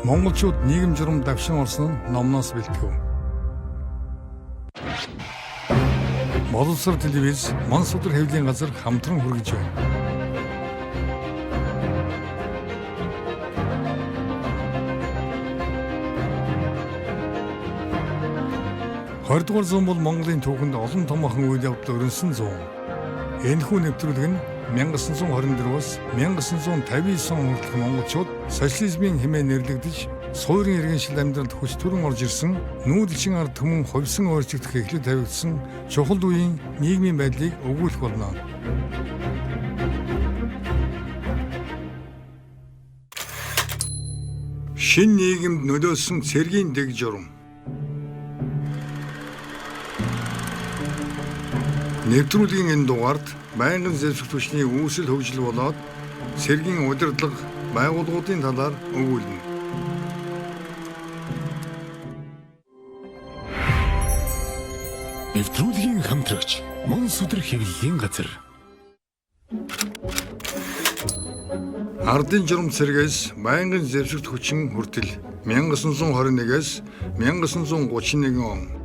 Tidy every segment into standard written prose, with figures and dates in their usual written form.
Монголчууд нийгэм журам давшин орсон нь номноос бэлтгэв. Боловсрол телевиз Мансуудар хэвлэлийн газар хамтран хүргэж байна. Хоёрдугаар зуун бол Монголын түүхэнд олон томоохон үйл явдал өрнөсөн зуун. Энэхүү нэвтрүүлэг нь 1924-өөс 1959 он хүртэлх монголчууд социализмын хэмээн нэрлэгдэж суурин иргэншил амьдралд хүч төрөн орж ирсэн нүүдэлчин ард түмэн хувьсан өөрчлөгдөх эхлэл тавигдсан чухал үеийн нийгмийн байдлыг өгүүлэх болно. Шинэ нийгэмд нөлөөлсөн цэргийн дэг журам. Нэвтрүүлгийн энэ дугаард байнгын зэвсэг түвшний үүсэл хөгжил болоод цэргийн удирдлага байгууллагуудын талаар өгүүлнэ. Нэвтрүүлгийн хамтрагч Мансуудар хэвлэлийн газар. Ардын журам цэргээс байнгын зэвсэгт хүчин хүртэл 1921-ээс 1931 он.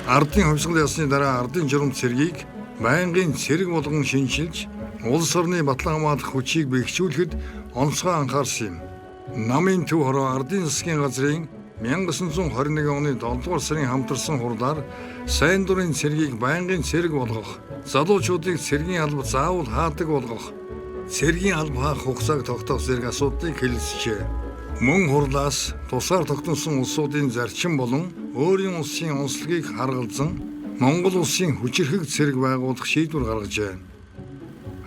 Ардын хувьсгал ясны дараа ардын журам цэргийг байнгын цэрэг болгон шинжилж, улс орны батлан хамгаалах хүчийг бэхжүүлэхэд онцгой анхаарсан юм. Намын төв хороо ардын засгийн газрын 1921 оны 7 дугаар сарын хамтарсан хурлаар сайн дурын цэргийг байнгын цэрэг болгох, залуучуудыг цэргийн алба заавал хаадаг болгох, цэргийн алба хаах хугацааг тогтоох зэрэг асуудлыг хэлэлцжээ. Мөн хурлаас тусаар тогтносон улсуудын зарчим болон өөрийн улсын онцлогийг харгалзан Монгол улсын хүчирхэг цэрэг байгуулах шийдвэр гаргажээ.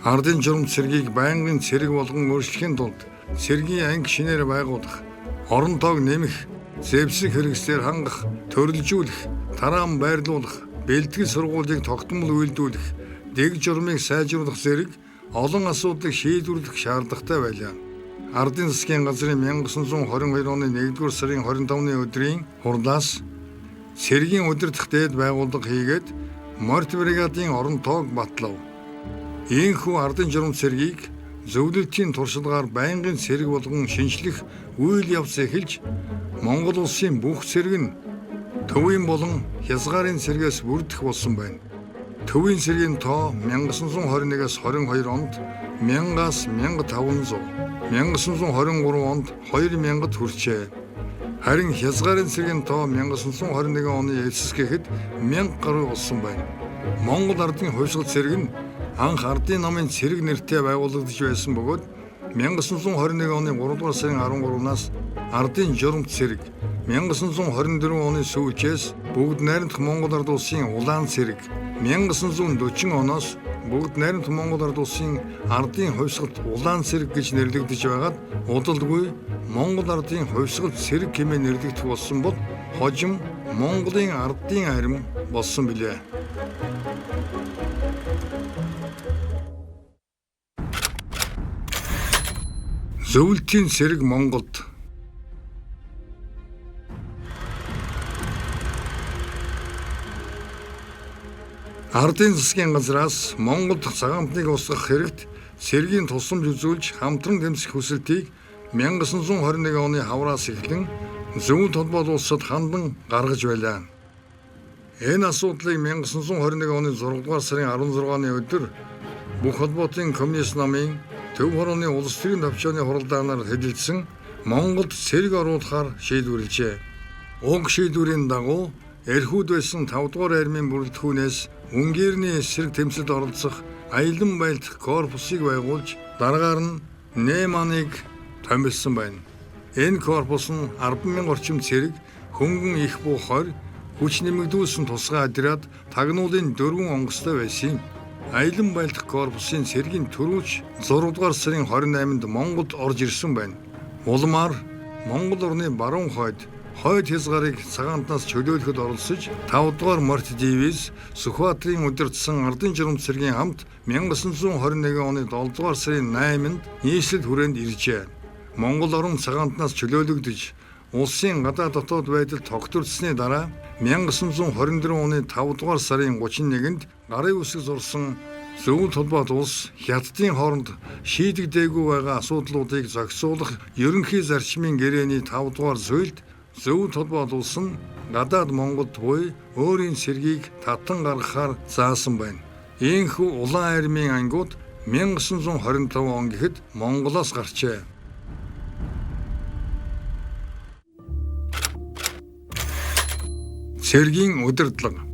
Ардын журам цэргийг байнгын цэрэг болгон өөрчлөхийн тулд цэргийн анги шинээр байгуулах, орон тоог нэмэх, зэвсэг хэрэгслээр хангах, төрөлжүүлэх, тараам байрлуулах, бэлтгэл сургуулийг тогтмол үйлдүүлэх, дэг журмыг сайжруулах зэрэг олон асуудлыг шийдвэрлэх шаардлагатай байлаа. Ардын засгийн газрын 1922 оны 1-р сарын 25-ны өдрийн хурлаас цэргийн удирдах дээд байгууллага хийгээд морьт бригадын орон тоог батлав. Ийхүү ардын журам цэргийг зөвлөлтийн туршлагаар байнгын цэрэг болгон шинжлэх үйл явц эхэлж Монгол улсын бүх цэрэг нь төвийн болон хязгаарын цэргээс бүрдэх болсон байна. Төвийн цэргийн тоо 1921-с 22 онд 1000-аас 1500, 1923 онд 2000-д хүрчээ. Харин хязгаарын цэргийн тоо 1921 оны элсэсгэхэд 1000 гаруй болсон байна. Монгол ардын хувьсгал цэрэг нь анх ардын намын цэрэг нэртэй байгуулагдаж байсан бөгөөд 1921 оны 3 дугаар сарын 13-наас ардын журам цэрэг, 1924 оны сүүлчээс бүгд найрамдах Монгол ард улсын улаан цэрэг, 1940 оноос бүгд найрамдах Монгол ард улсын ардын хувьсгалт улаан цэрэг гэж нэрлэгдэж байгаад удалгүй Монгол ардын хувьсгал цэрэг хэмээн нэрлэгдэх болсон бол хожим Монголын ардын арим болсон билээ. Зөвлөлтийн цэрэг Монголд. Ардын засгийн газраас Монголд цагаамтныг устгах хэрэгт цэргийн тусламж үзүүлж хамтран тэмцэх хүсэлтийг 1921 оны хавраас эхлэн зөв толгойд улсад хандан гаргаж байлаа. Энэ асуудлыг 1921 оны 6 дугаар сарын 16-ны өдөр бүх холбоотын коммунист намын Төв хорооны улс төрийн төвчөөний хуралдаанаар хэлэлцсэн Монголд цэрэг оруулахаар шийдвэрлэжээ. Уг шийдвэрийн дагуу эрхүүд байсан 5 дугаар армийн бүрэлдэхүүнээс Унгерны эсрэг тэмцэлд оролцох аялан байлдах корпусыг байгуулж дараагаар нь Нейманыг томилсон байна. Энэ корпус нь 10,000 орчим цэрэг, хөнгөн их буу хорь, хүч нэмэгдүүлсэн тусгай отряд, тагнуулын 4 онгоцтой байсан юм. Аялан байлдах корпусын цэргийн төрүүч 6 дугаар сарын 28-нд Монголд орж ирсэн байна. Улмаар Монгол орны баруун хойд хязгаарыг цагаантнаас чөлөөлөхөд оролцож 5 дугаар морьт дивиз Сүхбаатарын удирдсан ардын журам цэргийн хамт 1921 оны 7 дугаар сарын 8-нд нийслэл хүрээнд иржээ. Монгол орн цагаантнаас чөлөөлөгдөж улсын гадаа дотоод байдал тогтворцсны дараа 1924 оны 5 дугаар сарын 31-нд гарын үсэг зурсан Зөв толгойд улс хятадын хооронд шийдэгдээгүй байгаа асуудлуудыг зохицуулах ерөнхий зарчмын гэрээний 5 дугаар зүйлд зөв толгойд улс нь гадаад Монголд буй өөрийн цэргийг татан гаргахаар заасан байна. Ийхүү улаан армийн ангууд 1925 он гэхэд Монголоос гарчээ. Цэргийн удирдлага.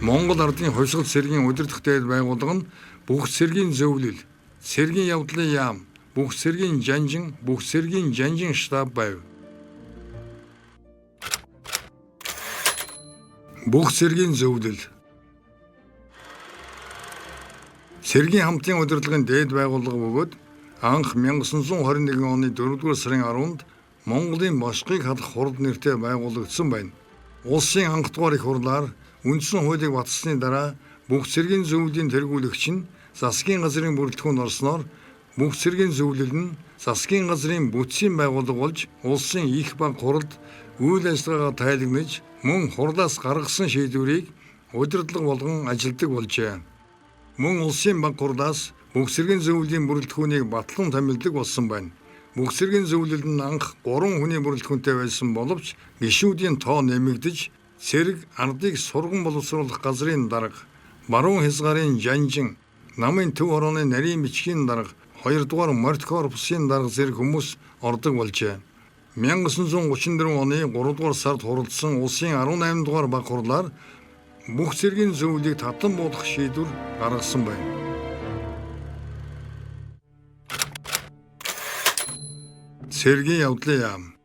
Монгол ардын хувьсгал цэргийн удирдах дээд байгууллага нь бүх цэргийн зөвлөл, цэргийн явдлын яам, бүх цэргийн жанжин штаб байв. Бүх цэргийн зөвлөл. Цэргийн хамтын удирдлагын дээд байгууллага бөгөөд анх 1921 оны 4-р сарын 10-нд Монголын бошгыг халах хурд нэртэй байгуулагдсан байна. Улсын анх дугаар их хурлаар үндсэн хуулийг баталсны дараа бүх цэргийн зөвлөлийн тэргүүлэгч нь засгийн газрын бүрэлдэхүүнд орсноор бүх цэргийн зөвлөл нь засгийн газрын бүтцийн байгууллага болж улсын их баг хуралд үйл ажиллагаагаа тайлагнаж мөн хурлаас гаргасан шийдвэрийг удирдлага болгон ажилтдаг болжээ. Мөн улсын баг хурлаас бүх цэргийн зөвлөлийн бүрэлдэхүүнийг батлан томилдог болсон байна. Бүх цэргийн зөвлөл нь анх 3 хүний бүрэлдэхүүнтэй байсан боловч гишүүдийн тоо нэмэгдэж цэрэг ардыг сурган боловсруулах газрын дарга, баруун хязгаарын жанжин, намын төв хорооны нарийн бичгийн дарга, 2 дугаар морд корпусын дарга зэрэг хүмүүс ордог болжээ. 1934 оны 3 дугаар сард хуралдсан улсын 18 дугаар баг хурлаар бүх цэргийн зөвлөлийг татан буулгах шийдвэр гаргасан байна. Цэргийн явдлын яам.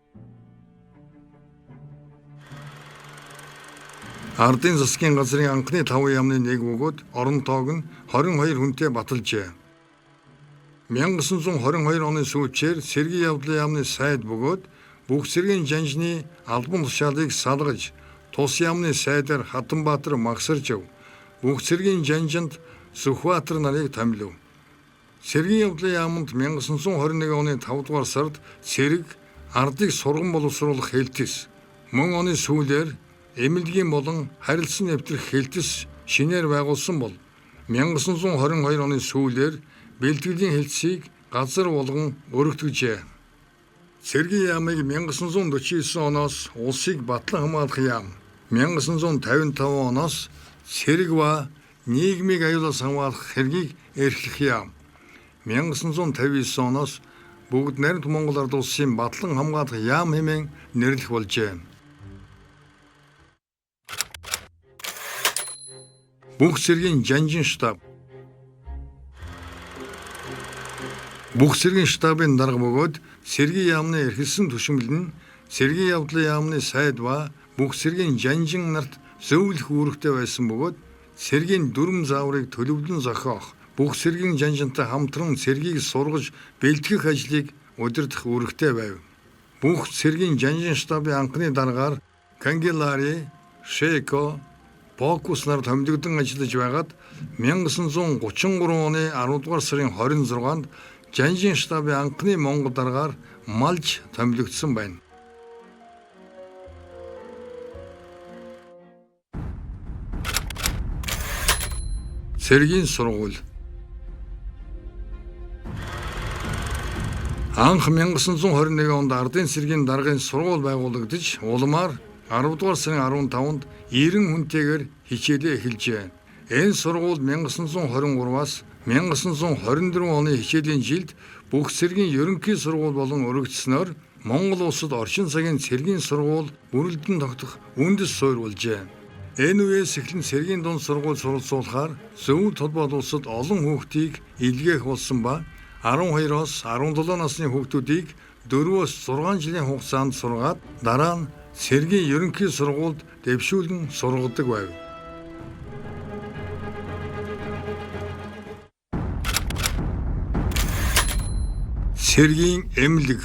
Ардын засгийн газрын анхны 5 яамны нэг бөгөөд орон тоог нь 22 хүнтэй баталжээ. 1922 оны сүүлчээр цэргийн явдлын яамны сайд бөгөөд бүх цэргийн жанжны албан тушаалыг салгаж тус яамны сайдаар Хатанбаатар Магсаржав бүх цэргийн жанжинд Сүхбаатар нарыг томилов. Цэргийн явдлын яамд 1921 оны 5 дугаар сард цэрэг ардыг сурган боловсруулах хэлтэс, мөн оны сүүлээр эмнэлгийн болон харилцан нэвтрэх хэлтэс шинээр байгуулсан бол 1922 оны сүүлээр бэлтгэлийн хэлтсийг газар болгон өргөтгөжээ. Цэргийн яамыг 1949 оноос улсыг батлан хамгаалах яам, 1955 оноос цэрэг ба нийгмийг аюулаас хамгаалах хэргийг эрхлэх яам, 1959 оноос бүгд найрамд Монгол ард улсын батлан хамгаалах яам хэмээн нэрлэх болжээ. Бүх цэргийн жанжин штаб. Бүх цэргийн штабын дарга бөгөөд цэргийн яамны эрхэлсэн түшмэл нь цэргийн явдлын яамны сайд ба бүх цэргийн жанжин нарт зөвлөх үүрэгтэй байсан бөгөөд цэргийн дүрм зааврыг төлөвлөн зохиох, бүх цэргийн жанжинтай хамтран цэргийг сургаж бэлтгэх ажлыг удирдах үүрэгтэй байв. Бүх цэргийн жанжин штабын анхны даргаар Кангелари, Шейко, Фокус нар томилогдсон ажиллаж байгаад 1933 оны 10 дугаар сарын 26-нд жанжин штабын анхны Монгол даргаар Малж томилогдсон байна. Цэргийн сургууль. Анх 1921 онд ардын цэргийн даргын сургууль байгуулагдаж улмаар 10 дугаар сарын 15-нд 90 хүнтэйгээр хичээлээ эхэлжээ. Энэ сургууль 1923-аас 1924 оны хичээлийн жилд бүх цэргийн ерөнхий сургууль болон өргөжснөөр Монгол улсад орчин цагийн цэргийн сургууль бүрэлдэн тогтох үндэс суурь болжээ. Энэ үеэс эхлэн цэргийн дунд сургууль суралцуулахаар зөв толгойд улсад олон хүүхдийг илгээх болсон ба 12-оос 17 насны хүүхдүүдийг 4-өөс 6 жилийн хугацаанд сургаад дараа нь цэргийн ерөнхий сургуульд дэвшүүлэн сургадаг байв. Цэргийн эмнэлэг.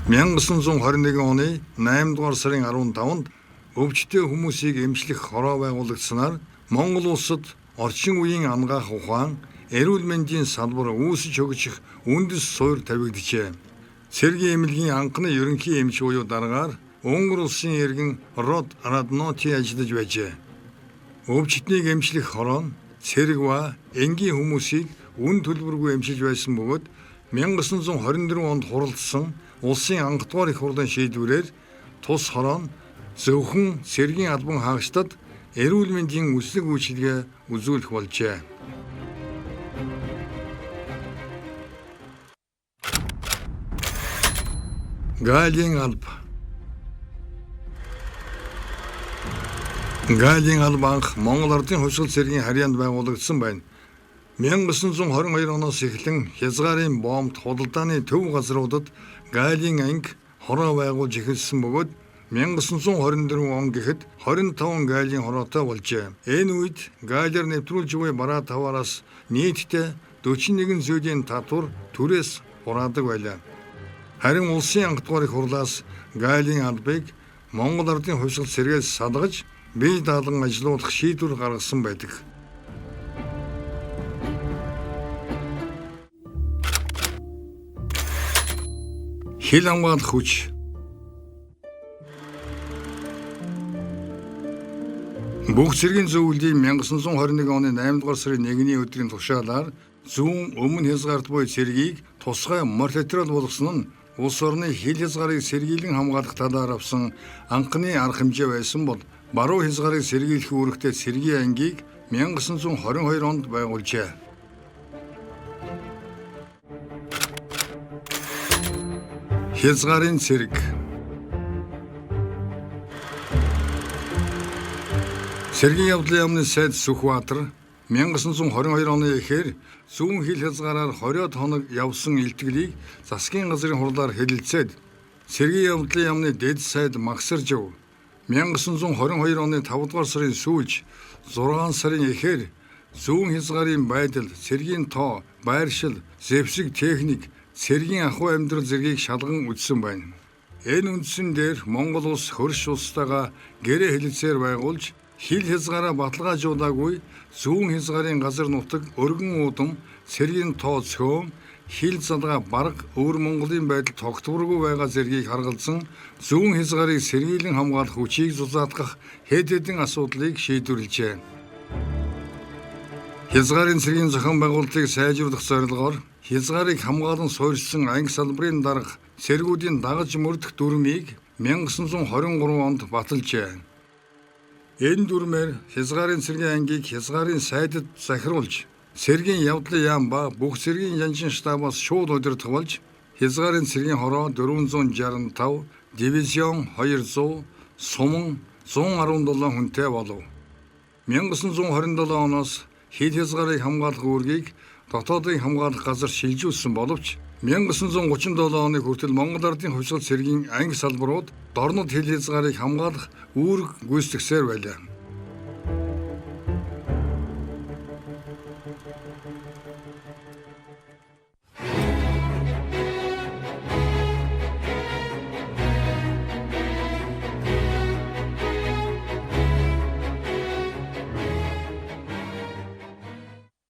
(1921 оны 8 дугаар сарын 15-нд өвчтөе хүмүүсийг эмчлэх хороо байгуулагдсанаар Монгол улсад орчин үеийн ангаах ухаан, эрүүл мэндийн салбар үүсэж хөгжих үндэс суурь тавигджээ. Цэргийн эмнэлгийн анхны ерөнхий эмч буюу даргаар Унгар улсын иргэн Род Радноти ажиллаж байжээ. Өвчтнийг эмчлэх хорон цэрэг ба энгийн хүмүүсийг үн төлбөргүй эмчилж байсан бөгөөд 1924 онд хуралдсан улсын анх дугаар их хурлын шийдвэрээр тус хорон зөвхөн цэргийн албан хаагчдад эрүүл мэндийн үслэг үйлчилгээ үзүүлэх болжээ. Галийн алба. Галийн алба анх Монгол Ардын хувьсгал цэргийн харьяанд байгуулагдсан байна. 1922 оноос эхлэн хязгаарын бомбд худалдааны төв газруудад Галийн анги хороо байгуулж эхэлсэн бөгөөд 1924 он гэхэд 25 Галийн хороотой болжээ. Энэ үед Гаалиар нэвтрүүлж буй бараа таваараас нийтдээ 41 зүйдийн татвар түрээс хураадаг байлаа. Харин улсын анх дугаар их хурлаас Галийн албыг Монгол Ардын хувьсгал цэргээс салгаж бие даалан ажилуулах шийдвэр гаргасан байдаг. Хил хамгаалах хүч. Бүх цэргийн зөвлөлийн 1921 оны 8 дугаар сарын 1-ний өдрийн тушаалаар зүүн өмнө хязгаарт буй цэргийг тусгай моралитрал болгосон нь улс орны хил хязгаарыг сэргийлэн хамгаалах талаар авсан анхны арга хэмжээ байсан бол баруун хязгаарыг сэргийлэх үүрэгтэй цэргийн ангийг 1922 онд байгуулжээ. Хязгаарын цэрэг. Цэргийн явдлын яамны сайд Сүхбаатар 1922 оны эхээр зүүн хил хязгаараар 20-од хоног явсан илтгэлийг засгийн газрын хурлаар хэлэлцээд цэргийн явдлын яамны дэд сайд Магсаржив 1922 оны 5 дугаар сарын сүүлж 6 сарын эхээр зүүн хязгаарын байдал, цэргийн тоо, байршил, зэвсэг техник, цэргийн ахуй амьдрал зэргийг шалган үзсэн байна. Энэ үндсэн дээр Монгол улс хөрш улстайгаа гэрээ хэлэлцээр байгуулж хил хязгаараа баталгаажуулаагүй зүүн хязгаарын газар нутаг өргөн уудам цэргийн тоо цөөн хил залгаа бараг өвөр Монголын байдал тогтворгүй байгаа зэргийг харгалзан зүүн хязгаарыг сэргийлэн хамгаалах хүчийг зузаатгах хэд хэдэн асуудлыг шийдвэрлэжээ. Хязгаарын цэргийн зохион байгуулалтыг сайжруулах зорилгоор хязгаарыг хамгаалан суурьшсан анги салбарын дарга цэргүүдийн дагаж мөрдөх дүрмийг 1923 онд баталжээ. Энэ дүрмээр хязгаарын цэргийн ангийг хязгаарын сайдад захируулж цэргийн явдлын яам ба бүх цэргийн янжин штабаас шууд удирдах болж хязгаарын цэргийн хороо 465, дивизион 200, суман 117 хүнтэй болов. 1927 оноос хил хязгаарыг хамгаалах үүргийг дотоодын хамгаалах газар шилжүүлсэн боловч 1937 оны хүртэл Монгол Ардын хувьсгал цэргийн анги салбарууд дорнод хил хязгаарыг хамгаалах үүрэг гүйцэтгэсээр байлаа.